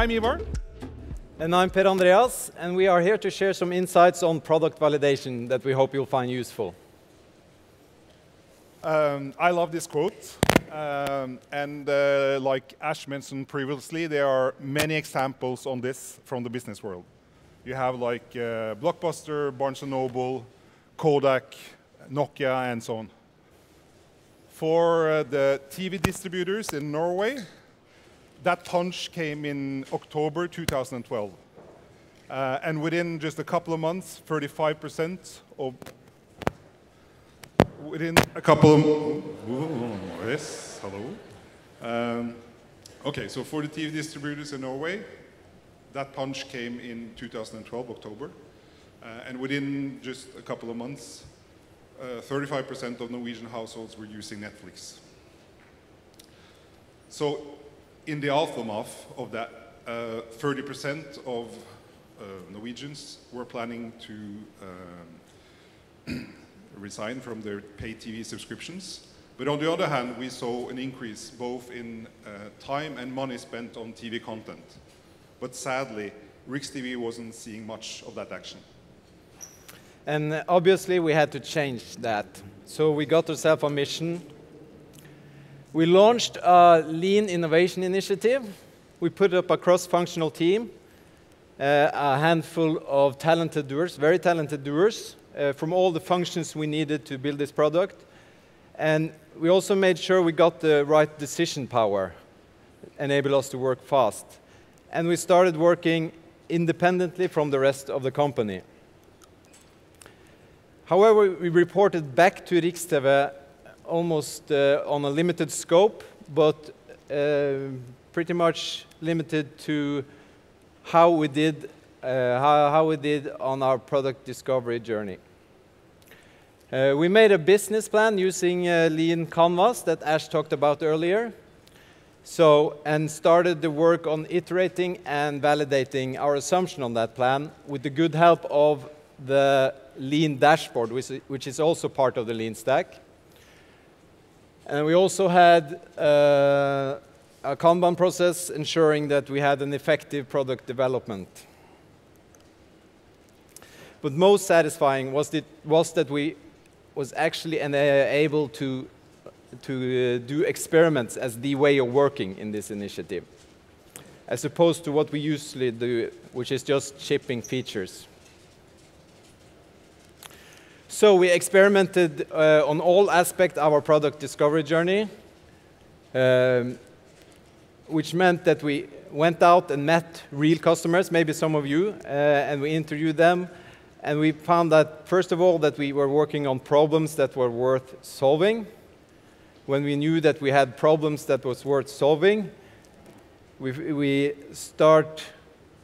I'm Ivar. And I'm Per Andreas, and we are here to share some insights on product validation that we hope you'll find useful. I love this quote, like Ash mentioned previously, there are many examples on this from the business world. You have like Blockbuster, Barnes & Noble, Kodak, Nokia, and so on. For the TV distributors in Norway, that punch came in October 2012. And within just a couple of months, 35% of... Within a couple of... Yes, hello. Okay, so for the TV distributors in Norway, that punch came in 2012, October. And within just a couple of months, 35% of Norwegian households were using Netflix. So in the aftermath of that, 30% of Norwegians were planning to resign from their pay TV subscriptions. But on the other hand, we saw an increase both in time and money spent on TV content. But sadly, RiksTV wasn't seeing much of that action. And obviously we had to change that. So we got ourselves a mission. We launched a Lean Innovation Initiative. We put up a cross-functional team, a handful of talented doers, very talented doers, from all the functions we needed to build this product. And we also made sure we got the right decision power, enable us to work fast. And we started working independently from the rest of the company. However, we reported back to RiksTV almost on a limited scope, but pretty much limited to how we did on our product discovery journey. We made a business plan using Lean Canvas that Ash talked about earlier. And started the work on iterating and validating our assumption on that plan with the good help of the Lean dashboard, which is also part of the Lean stack. And we also had a Kanban process ensuring that we had an effective product development. But most satisfying was that we was actually able to do experiments as the way of working in this initiative, as opposed to what we usually do, which is just shipping features. So we experimented on all aspects of our product discovery journey, which meant that we went out and met real customers, maybe some of you, and we interviewed them. And we found that, first of all, that we were working on problems that were worth solving. When we knew that we had problems that was worth solving, we start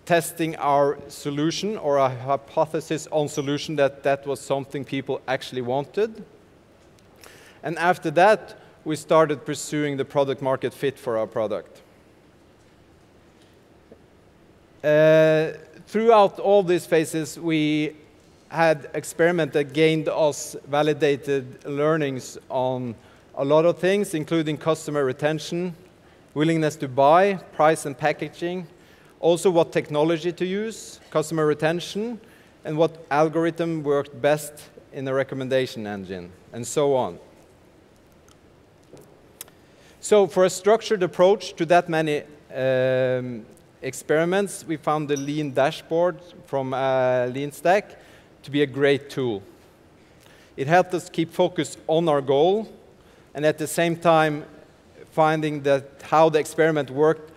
testing our solution or a hypothesis on solution that was something people actually wanted. And after that, we started pursuing the product market fit for our product. Throughout all these phases, we had experiments that gained us validated learnings on a lot of things, including customer retention, willingness to buy, price and packaging, also what technology to use, customer retention, and what algorithm worked best in the recommendation engine, and so on. So for a structured approach to that many experiments, we found the Lean dashboard from Lean Stack to be a great tool. It helped us keep focus on our goal, and at the same time finding that how the experiment worked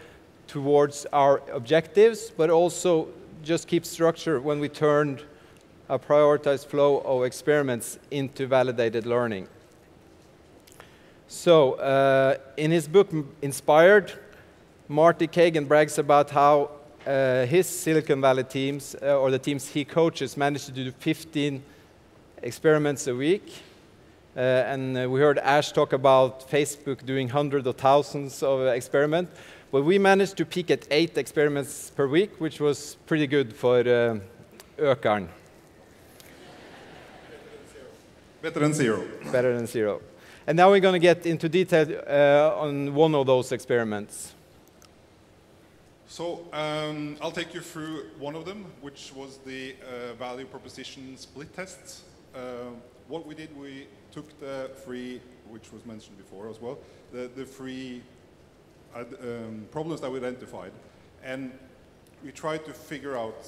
towards our objectives, but also just keep structure when we turned a prioritized flow of experiments into validated learning. So in his book Inspired, Marty Kagan brags about how his Silicon Valley teams, or the teams he coaches, managed to do 15 experiments a week. And we heard Ash talk about Facebook doing hundreds of thousands of experiments. But we managed to peak at 8 experiments per week, which was pretty good for Økern. Better than zero. Better than zero. And now we're going to get into detail on one of those experiments. So I'll take you through one of them, which was the value proposition split test. What we did, we took the three, which was mentioned before as well, the three problems that we identified, and we tried to figure out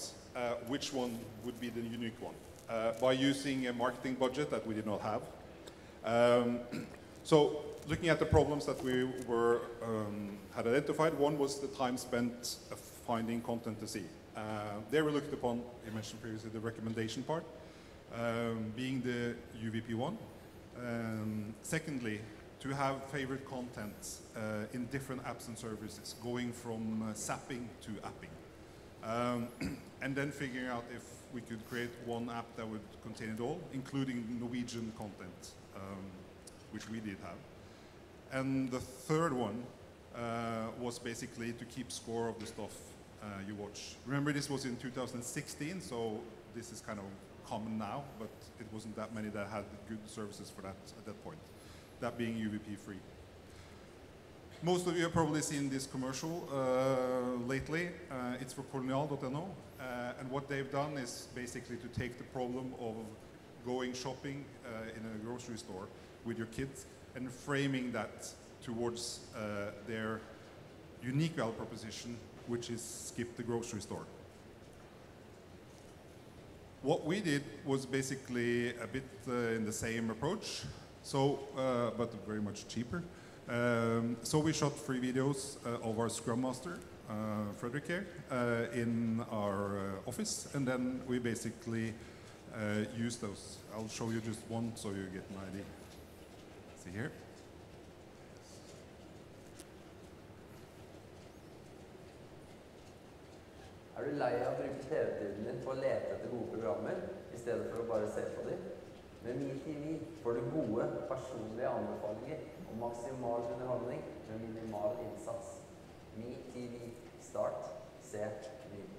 which one would be the unique one by using a marketing budget that we did not have. So looking at the problems that we had identified, one was the time spent finding content to see. There we looked upon, you mentioned previously, the recommendation part, being the UVP one. Secondly, to have favorite content in different apps and services, going from zapping to apping. And then figuring out if we could create one app that would contain it all, including Norwegian content, which we did have. And the third one was basically to keep score of the stuff you watch. Remember, this was in 2016, so this is kind of common now, but it wasn't that many that had good services for that at that point, that being UVP free. Most of you have probably seen this commercial lately. It's for Colonial.no, and what they've done is basically to take the problem of going shopping in a grocery store with your kids and framing that towards their unique value proposition, which is skip the grocery store. What we did was basically a bit in the same approach, so but very much cheaper. So we shot 3 videos of our Scrum Master, Frederick here, in our office, and then we basically used those. I'll show you just one so you get an idea. See here. Er du lei av å bruke TV-tiden din på å lete etter gode programmer, I stedet for å bare se på dem? Med MiTV får du gode, personlige anbefalinger og maksimal underholdning med minimal innsats. MiTV. Start. Se. Nyt.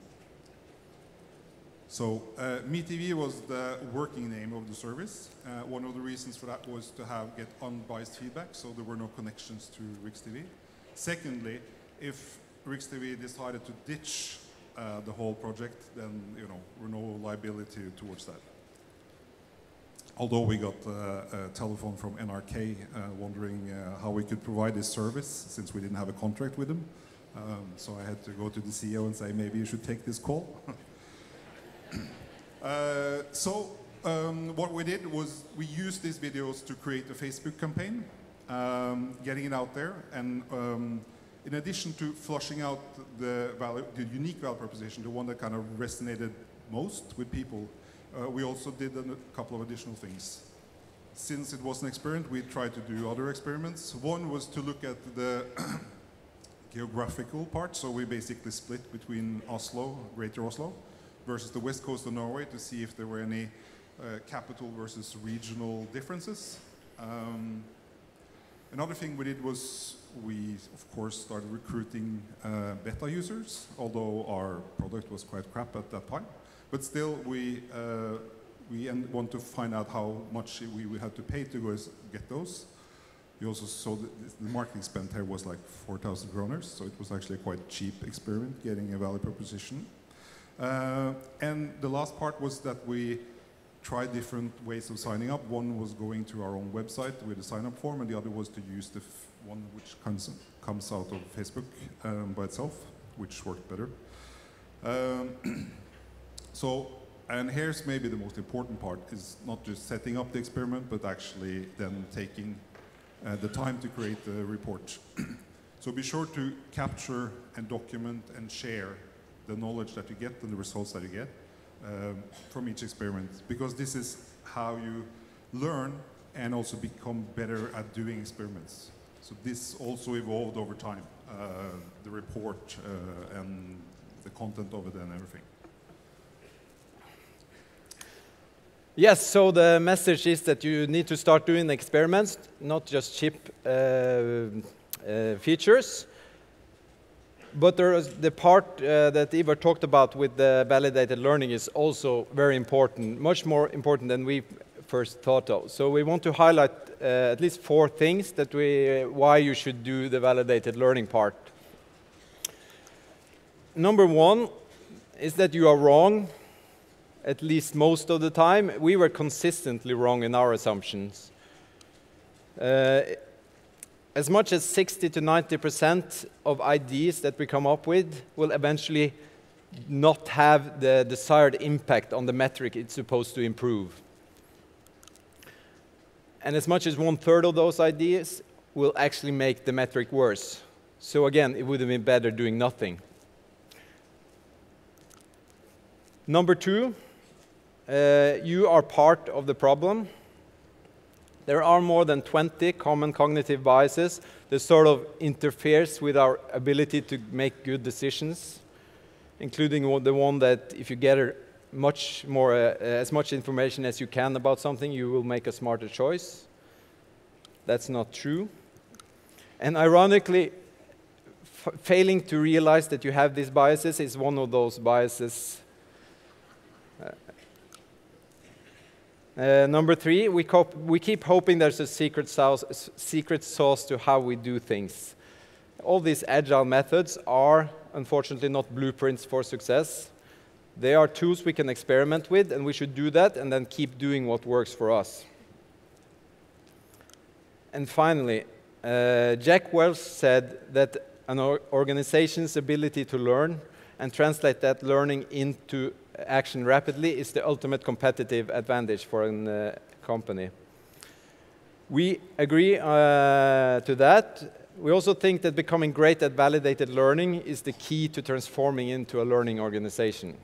So MiTV was the working name of the service. One of the reasons for that was to get unbiased feedback, so there were no connections to RiksTV. Secondly, if RiksTV decided to ditch the whole project, then we're no liability towards that. Although we got a telephone from NRK wondering how we could provide this service since we didn't have a contract with them. So I had to go to the CEO and say, maybe you should take this call. What we did was we used these videos to create a Facebook campaign, getting it out there, and in addition to flushing out the unique value proposition, the one that kind of resonated most with people, we also did a couple of additional things. Since it was an experiment, we tried to do other experiments. One was to look at the geographical part, so we basically split between Oslo, Greater Oslo, versus the west coast of Norway to see if there were any capital versus regional differences. Another thing we did was we, of course, started recruiting beta users, although our product was quite crap at that point. But still, we want to find out how much we had to pay to get those. We also saw that the marketing spent here was like 4,000 kroners, so it was actually a quite cheap experiment getting a value proposition. And the last part was that we tried different ways of signing up. One was going to our own website with a sign-up form, and the other was to use the one which comes out of Facebook by itself, which worked better. And here's maybe the most important part, is not just setting up the experiment, but actually then taking the time to create the report. So be sure to capture and document and share the knowledge that you get and the results that you get from each experiment, because this is how you learn and also become better at doing experiments. So this also evolved over time, the report and the content of it and everything. Yes, so the message is that you need to start doing experiments, not just cheap features. But there is the part that Ivar talked about with the validated learning is also very important, much more important than we first thought of. So we want to highlight at least 4 things that why you should do the validated learning part. number one is that you are wrong, at least most of the time. We were consistently wrong in our assumptions. As much as 60 to 90% of ideas that we come up with will eventually not have the desired impact on the metric it's supposed to improve. And as much as 1/3 of those ideas will actually make the metric worse. So again, it would have been better doing nothing. Number two, you are part of the problem. There are more than 20 common cognitive biases that sort of interferes with our ability to make good decisions, including the one that if you gather as much information as you can about something, you will make a smarter choice. That's not true. And ironically, failing to realize that you have these biases is one of those biases. Number three, we keep hoping there's a secret sauce to how we do things. All these agile methods are, unfortunately, not blueprints for success. They are tools we can experiment with, and we should do that and then keep doing what works for us. And finally, Jack Welch said that an organization's ability to learn and translate that learning into action rapidly is the ultimate competitive advantage for a company. We agree to that. We also think that becoming great at validated learning is the key to transforming into a learning organization.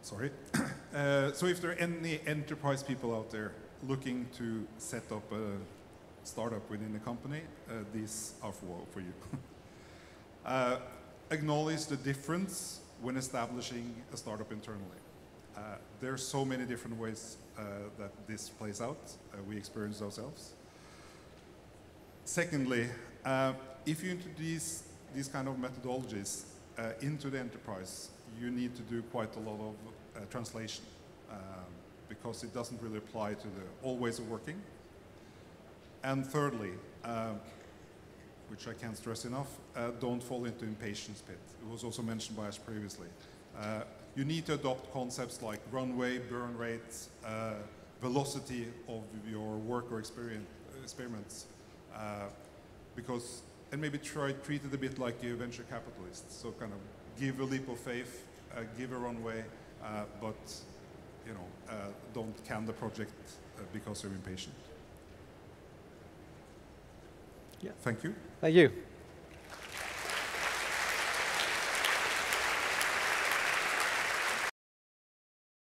Sorry. So if there are any enterprise people out there looking to set up a startup within the company, these are for you. Acknowledge the difference when establishing a startup internally. There are so many different ways that this plays out. We experience ourselves. Secondly, if you introduce these kind of methodologies into the enterprise, you need to do quite a lot of translation because it doesn't really apply to all ways of working. And thirdly, which I can't stress enough, don't fall into impatience pit. It was also mentioned by us previously. You need to adopt concepts like runway, burn rates, velocity of your work or experiments, and maybe treat it a bit like a venture capitalist. So kind of give a leap of faith, give a runway, but don't can the project because you're impatient. Yeah. Thank you. Thank you.